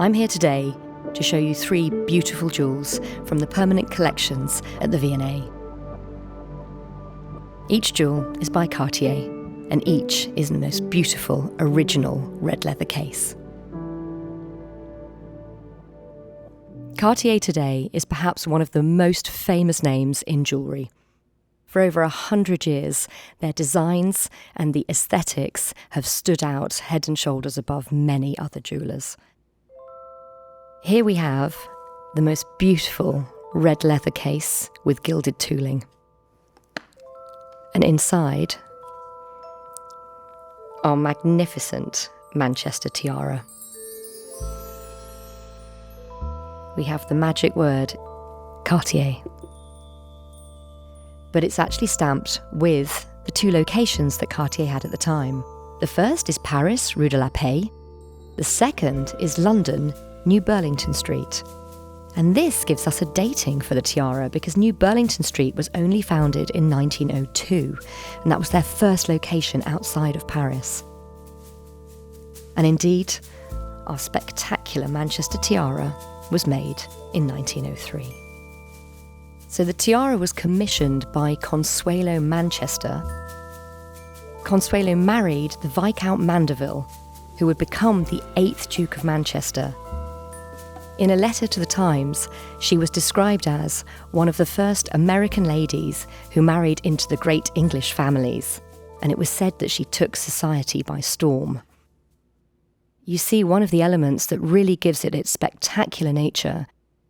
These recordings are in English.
I'm here today to show you 3 beautiful jewels from the permanent collections at the V&A. Each jewel is by Cartier, and each is in the most beautiful, original red leather case. Cartier today is perhaps one of the most famous names in jewellery. For over 100 years, their designs and the aesthetics have stood out head and shoulders above many other jewellers. Here we have the most beautiful red leather case with gilded tooling. And inside, our magnificent Manchester tiara. We have the magic word, Cartier. But it's actually stamped with the 2 locations that Cartier had at the time. The first is Paris, Rue de la Paix. The second is London, New Burlington Street. And this gives us a dating for the tiara because New Burlington Street was only founded in 1902, and that was their first location outside of Paris. And indeed, our spectacular Manchester tiara was made in 1903. So the tiara was commissioned by Consuelo Manchester. Consuelo married the Viscount Mandeville, who would become the 8th Duke of Manchester. In a letter to the Times, she was described as one of the first American ladies who married into the great English families, and it was said that she took society by storm. You see, one of the elements that really gives it its spectacular nature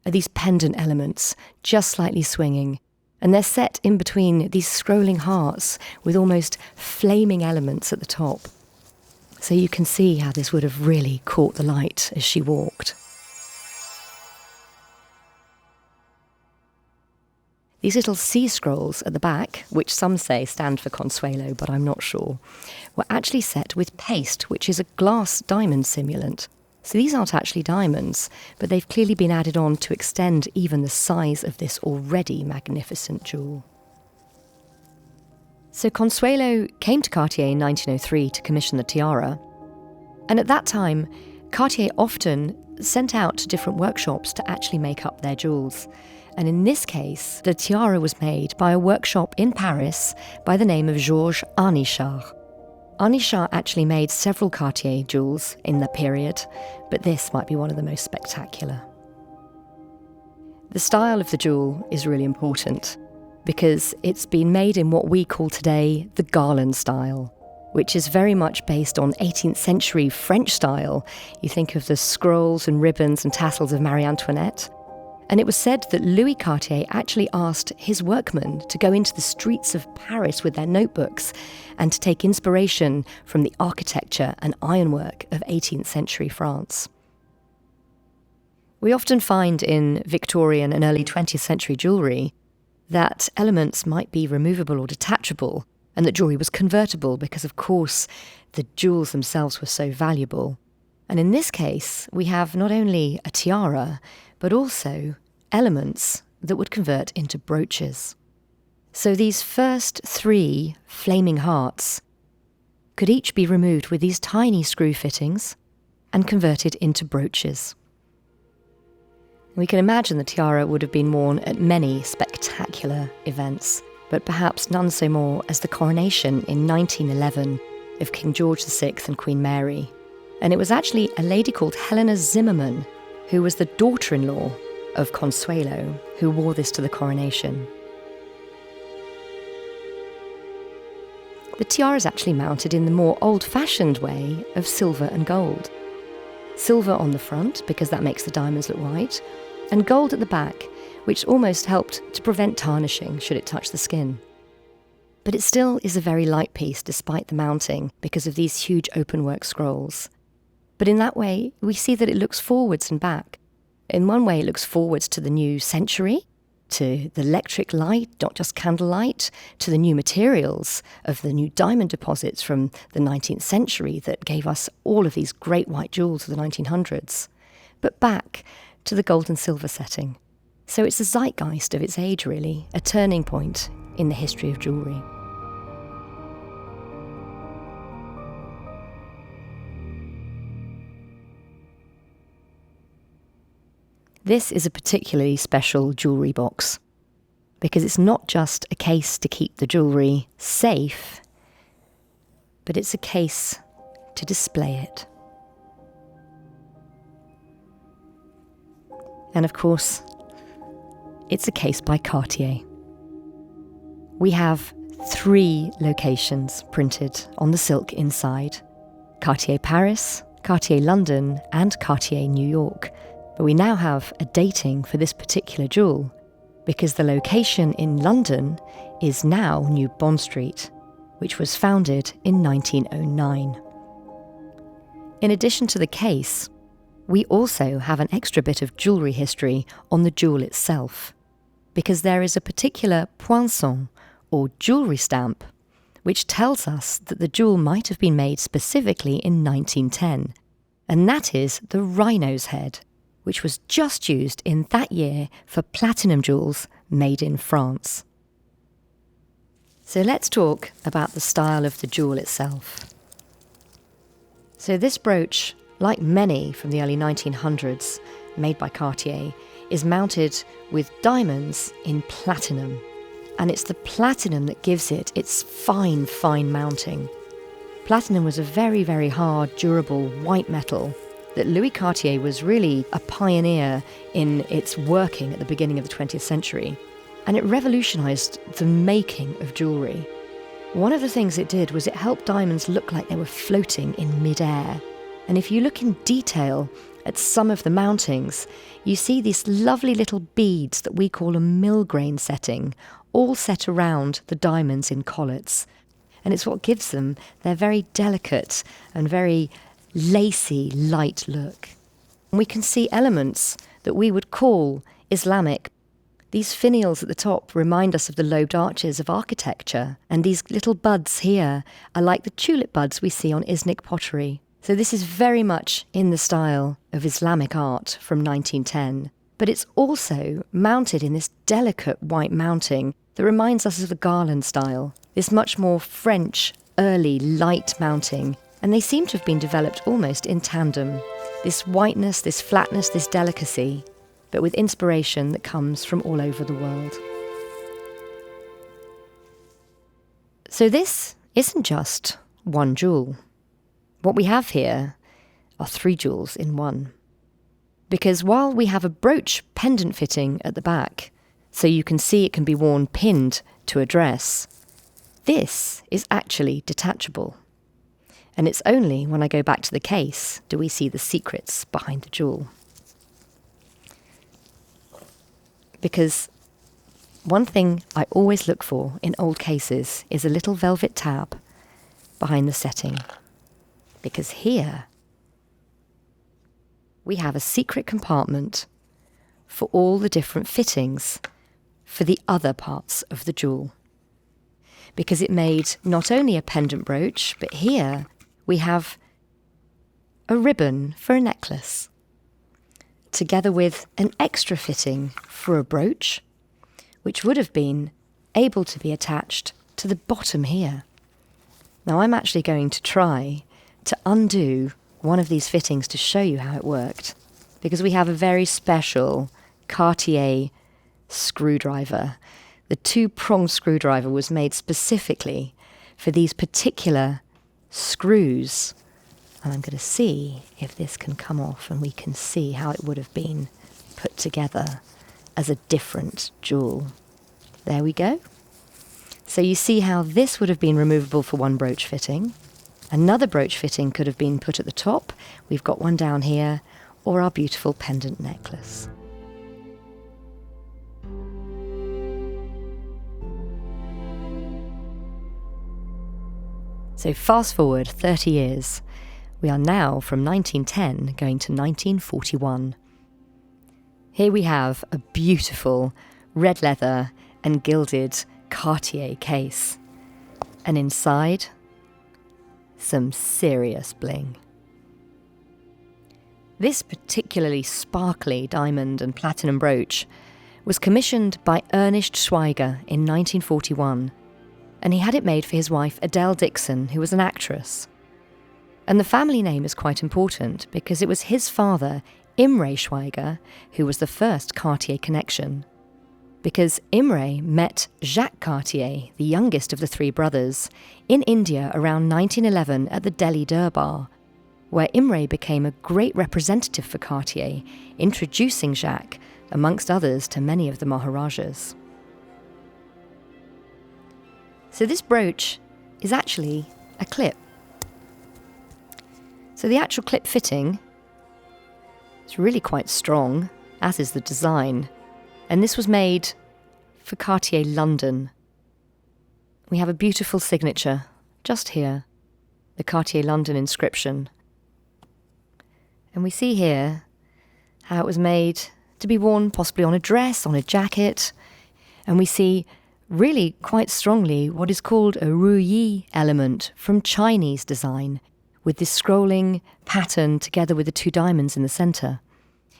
are these pendant elements, just slightly swinging, and they're set in between these scrolling hearts with almost flaming elements at the top. So you can see how this would have really caught the light as she walked. These little C scrolls at the back, which some say stand for Consuelo, but I'm not sure, were actually set with paste, which is a glass diamond simulant. So these aren't actually diamonds, but they've clearly been added on to extend even the size of this already magnificent jewel. So Consuelo came to Cartier in 1903 to commission the tiara, and at that time, Cartier often sent out to different workshops to actually make up their jewels. And in this case, the tiara was made by a workshop in Paris by the name of Georges Arnichard. Arnichard actually made several Cartier jewels in the period, but this might be one of the most spectacular. The style of the jewel is really important because it's been made in what we call today the garland style, which is very much based on 18th century French style. You think of the scrolls and ribbons and tassels of Marie Antoinette. And it was said that Louis Cartier actually asked his workmen to go into the streets of Paris with their notebooks and to take inspiration from the architecture and ironwork of 18th century France. We often find in Victorian and early 20th century jewellery that elements might be removable or detachable, and that jewellery was convertible because, of course, the jewels themselves were so valuable. And in this case, we have not only a tiara, but also elements that would convert into brooches. So these first 3 flaming hearts could each be removed with these tiny screw fittings and converted into brooches. We can imagine the tiara would have been worn at many spectacular events, but perhaps none so more as the coronation in 1911 of King George VI and Queen Mary. And it was actually a lady called Helena Zimmermann, who was the daughter-in-law of Consuelo, who wore this to the coronation. The tiara is actually mounted in the more old-fashioned way of silver and gold. Silver on the front, because that makes the diamonds look white, and gold at the back, which almost helped to prevent tarnishing should it touch the skin. But it still is a very light piece despite the mounting because of these huge openwork scrolls. But in that way, we see that it looks forwards and back. In one way, it looks forwards to the new century, to the electric light, not just candlelight, to the new materials of the new diamond deposits from the 19th century that gave us all of these great white jewels of the 1900s, but back to the gold and silver setting. So it's the zeitgeist of its age, really, a turning point in the history of jewellery. This is a particularly special jewellery box because it's not just a case to keep the jewellery safe, but it's a case to display it. And of course, it's a case by Cartier. We have 3 locations printed on the silk inside: Cartier Paris, Cartier London, and Cartier New York. But we now have a dating for this particular jewel because the location in London is now New Bond Street, which was founded in 1909. In addition to the case, we also have an extra bit of jewellery history on the jewel itself, because there is a particular poinçon, or jewellery stamp, which tells us that the jewel might have been made specifically in 1910, and that is the rhino's head, which was just used in that year for platinum jewels made in France. So let's talk about the style of the jewel itself. So this brooch, like many from the early 1900s made by Cartier, is mounted with diamonds in platinum. And it's the platinum that gives it its fine, fine mounting. Platinum was a very, very hard, durable white metal that Louis Cartier was really a pioneer in its working at the beginning of the 20th century. And it revolutionised the making of jewellery. One of the things it did was it helped diamonds look like they were floating in mid-air. And if you look in detail at some of the mountings, you see these lovely little beads that we call a millgrain setting, all set around the diamonds in collets. And it's what gives them their very delicate and very lacy, light look. And we can see elements that we would call Islamic. These finials at the top remind us of the lobed arches of architecture, and these little buds here are like the tulip buds we see on Islamic pottery. So this is very much in the style of Islamic art from 1910, but it's also mounted in this delicate white mounting that reminds us of the garland style, this much more French, early, light mounting, and they seem to have been developed almost in tandem. This whiteness, this flatness, this delicacy, but with inspiration that comes from all over the world. So this isn't just one jewel. What we have here are 3 jewels in one. Because while we have a brooch pendant fitting at the back, so you can see it can be worn pinned to a dress, this is actually detachable. And it's only when I go back to the case do we see the secrets behind the jewel. Because one thing I always look for in old cases is a little velvet tab behind the setting. Because here we have a secret compartment for all the different fittings for the other parts of the jewel. Because it made not only a pendant brooch, but here we have a ribbon for a necklace, together with an extra fitting for a brooch, which would have been able to be attached to the bottom here. Now I'm actually going to try to undo one of these fittings to show you how it worked, because we have a very special Cartier screwdriver. The 2-pronged screwdriver was made specifically for these particular screws. And I'm going to see if this can come off and we can see how it would have been put together as a different jewel. There we go. So you see how this would have been removable for one brooch fitting. Another brooch fitting could have been put at the top. We've got one down here, or our beautiful pendant necklace. So fast forward 30 years. We are now from 1910 going to 1941. Here we have a beautiful red leather and gilded Cartier case. And inside, some serious bling. This particularly sparkly diamond and platinum brooch was commissioned by Ernest Schweiger in 1941, and he had it made for his wife Adele Dixon, who was an actress. And the family name is quite important because it was his father, Imre Schweiger, who was the first Cartier connection. Because Imre met Jacques Cartier, the youngest of the three brothers, in India around 1911 at the Delhi Durbar, where Imre became a great representative for Cartier, introducing Jacques, amongst others, to many of the Maharajas. So this brooch is actually a clip. So the actual clip fitting is really quite strong, as is the design. And this was made for Cartier London. We have a beautiful signature just here, the Cartier London inscription. And we see here how it was made to be worn possibly on a dress, on a jacket. And we see really quite strongly what is called a ruyi element from Chinese design, with this scrolling pattern together with the two diamonds in the centre.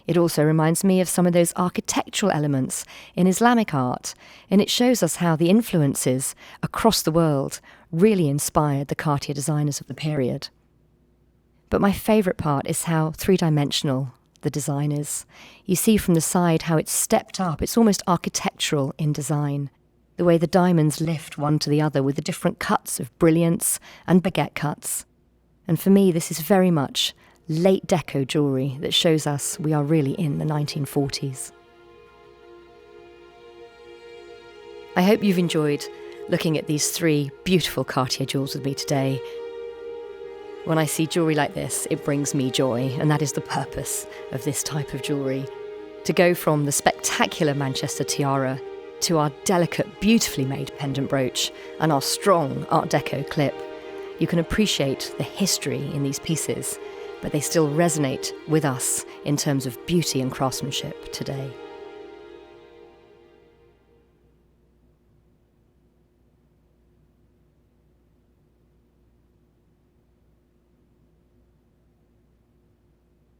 It also reminds me of some of those architectural elements in Islamic art, and it shows us how the influences across the world really inspired the Cartier designers of the period. But my favourite part is how three-dimensional the design is. You see from the side how it's stepped up. It's almost architectural in design. The way the diamonds lift one to the other with the different cuts of brilliance and baguette cuts. And for me, this is very much late deco jewellery that shows us we are really in the 1940s. I hope you've enjoyed looking at these three beautiful Cartier jewels with me today. When I see jewellery like this, it brings me joy, and that is the purpose of this type of jewellery. To go from the spectacular Manchester tiara to our delicate, beautifully made pendant brooch and our strong Art Deco clip, you can appreciate the history in these pieces, but they still resonate with us in terms of beauty and craftsmanship today.